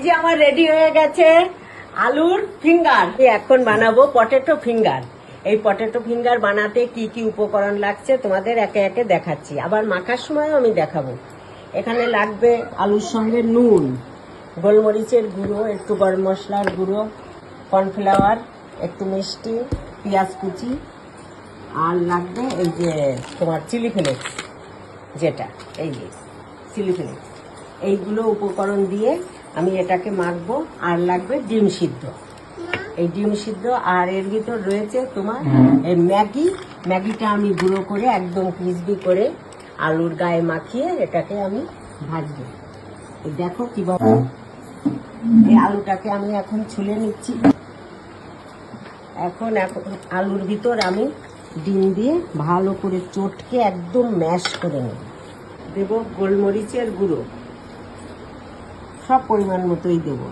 যে আমার রেডি হয়ে গেছে আলুর ফিঙ্গার। এখন বানাবো পটেটো ফিঙ্গার। এই পটেটো ফিঙ্গার বানাতে কি কি উপকরণ লাগছে তোমাদের একে একে দেখাচ্ছি, আবার মাখার সময়ও আমি দেখাবো। এখানে লাগবে আলুর সঙ্গে নুন, গোলমরিচের গুঁড়ো, একটু গরম মশলার গুঁড়ো, কর্নফ্লাওয়ার, একটু মিষ্টি, পেঁয়াজ কুচি, আর লাগবে এই যে তোমার চিলি ফ্লেক্স, যেটা এই যে চিলি ফ্লেক্স। এইগুলো উপকরণ দিয়ে আমি এটাকে মাখবো। আর লাগবে ডিম সিদ্ধ, এই ডিম সিদ্ধ। আর এর ভিতর রয়েছে তোমার এই ম্যাগিটা আমি গুঁড়ো করে একদম ক্রিসপি করে আলুর গায়ে মাখিয়ে এটাকে আমি ভাজবো। এই দেখো কিভাবে এই আলুটাকে আমি এখন ছুলে নিচ্ছি। এখন আলুর ভিতর আমি ডিম দিয়ে ভালো করে চটকে একদম ম্যাশ করে নেব। দেব গোলমরিচের গুঁড়ো, সব পরিমাণ মতোই দেব।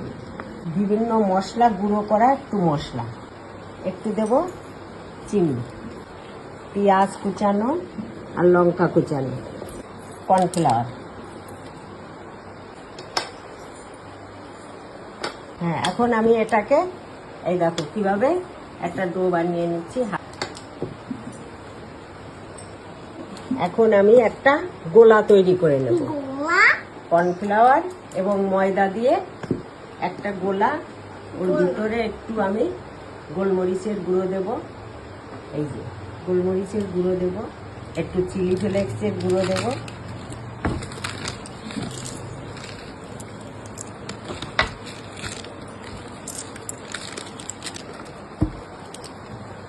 বিভিন্ন মশলা গুঁড়ো করা একটু মশলা, একটু দেব চিনি, পেঁয়াজ কুচানো আর লঙ্কা কুচানো, কর্নফ্লাওয়ার। হ্যাঁ, এখন আমি এটাকে এই দেখো কিভাবে একটা ডো বানিয়ে নিচ্ছি। এখন আমি একটা গোলা তৈরি করে নেব। কর্নফ্লাওয়ার এবং ময়দা দিয়ে একটা গোলা, ওর ভিতরে একটু আমি গোলমরিচের গুঁড়ো দেব, এই যে গোলমরিচের গুঁড়ো দেব, একটু চিলি ফ্লেক্সের গুঁড়ো দেব,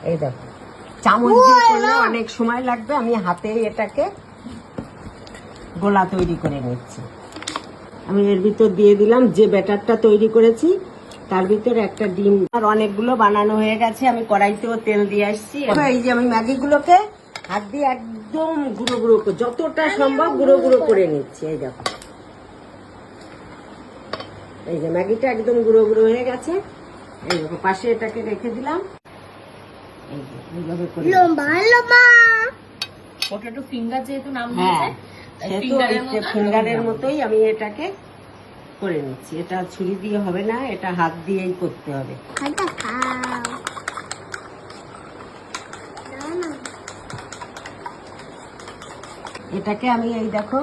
এই দেখো চামচ দিয়ে করলে অনেক সময় লাগবে, আমি হাতে এটাকে গোলা তৈরি করে নিচ্ছি। আমি এর ভিতর দিয়ে দিলাম যে ব্যাটারটা তৈরি করেছি, তার ভিতরে একটা ডিম। আর অনেকগুলো বানানো হয়ে গেছে, আমি কড়াইতেও তেল দিয়ে আসছি। এই যে আমি ম্যাগিগুলোকে হাত দিয়ে একদম গুঁড়ো গুঁড়ো যতটা সম্ভব গুঁড়ো গুঁড়ো করে নিচ্ছি। এই দেখো এই যে ম্যাগিটা একদম গুঁড়ো গুঁড়ো হয়ে গেছে। এই দেখো পাশে এটাকে রেখে দিলাম। এই যে এইভাবে করে পটেটো ফিঙ্গার যেহেতু নাম হ্যাঁ, দিয়েছে, ফিঙ্গারের মতোই আমি এটাকে করে নিচ্ছি। এটা ছুরি দিয়ে হবে না, এটা হাত দিয়েই করতে হবে। এটাকে আমি এই দেখো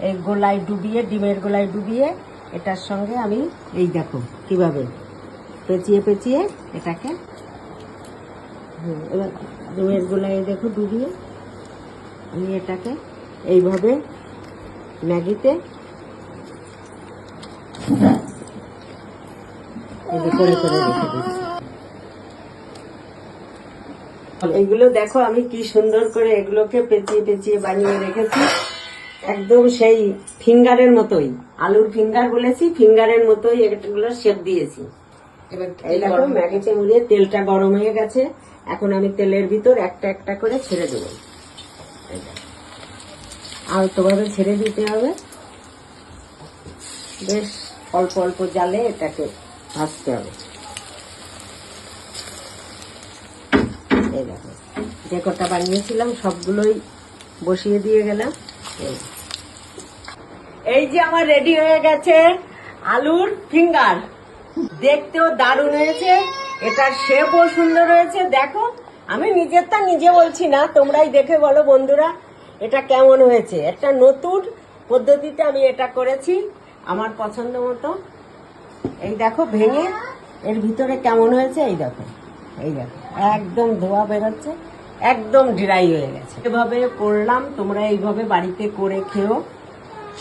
এই গোলায় ডুবিয়ে, ডিমের গোলায় ডুবিয়ে এটার সঙ্গে আমি এই দেখো কিভাবে পেঁচিয়ে পেঁচিয়ে এটাকে এবার ডিমের গোলায় দেখো ডুবিয়ে আমি এটাকে এইভাবে ম্যাগিতে করে করে রেখে দিচ্ছি। এইগুলো দেখো আমি কি সুন্দর করে এগুলোকে পেঁচিয়ে পেঁচিয়ে বানিয়ে রেখেছি, একদম সেই ফিঙ্গারের মতোই। আলুর ফিঙ্গার বলেছি, ফিঙ্গারের মতোই এগুলো শেপ দিয়েছি। এই দেখো ম্যাগিতে মুড়িয়ে তেলটা গরম হয়ে গেছে। এখন আমি তেলের ভিতর একটা একটা করে ছেড়ে দেবো। আর তোমাদের ছেড়ে দিতে হবে, বেশ অল্প অল্প জালে এটাকে ভাজতে হবে। এই দেখো যে কটা বানিয়েছিলাম সবগুলোই বসিয়ে দিয়ে গেলাম। এই যে আমার রেডি হয়ে গেছে আলুর ফিঙ্গার, দেখতেও দারুণ হয়েছে, এটার শেপও সুন্দর হয়েছে। দেখো আমি নিজেরটা নিজে বলছি না, তোমরাই দেখে বলো বন্ধুরা এটা কেমন হয়েছে। একটা নতুন পদ্ধতিতে আমি এটা করেছি আমার পছন্দ মতো। এই দেখো ভেঙে এর ভিতরে কেমন হয়েছে, এই দেখো এই দেখো একদম ধোয়া বেরোচ্ছে, একদম ড্রাই হয়ে গেছে। এভাবে করলাম, তোমরা এইভাবে বাড়িতে করে খেও,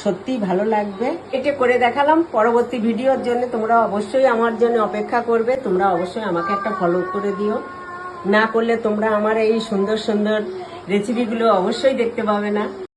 সত্যি ভালো লাগবে। এটা করে দেখালাম। পরবর্তী ভিডিওর জন্য তোমরা অবশ্যই আমার জন্য অপেক্ষা করবে। তোমরা অবশ্যই আমাকে একটা ফলো করে দিও, না করলে তোমরা আমার এই সুন্দর সুন্দর রেসিপিগুলো অবশ্যই দেখতে পাবে না।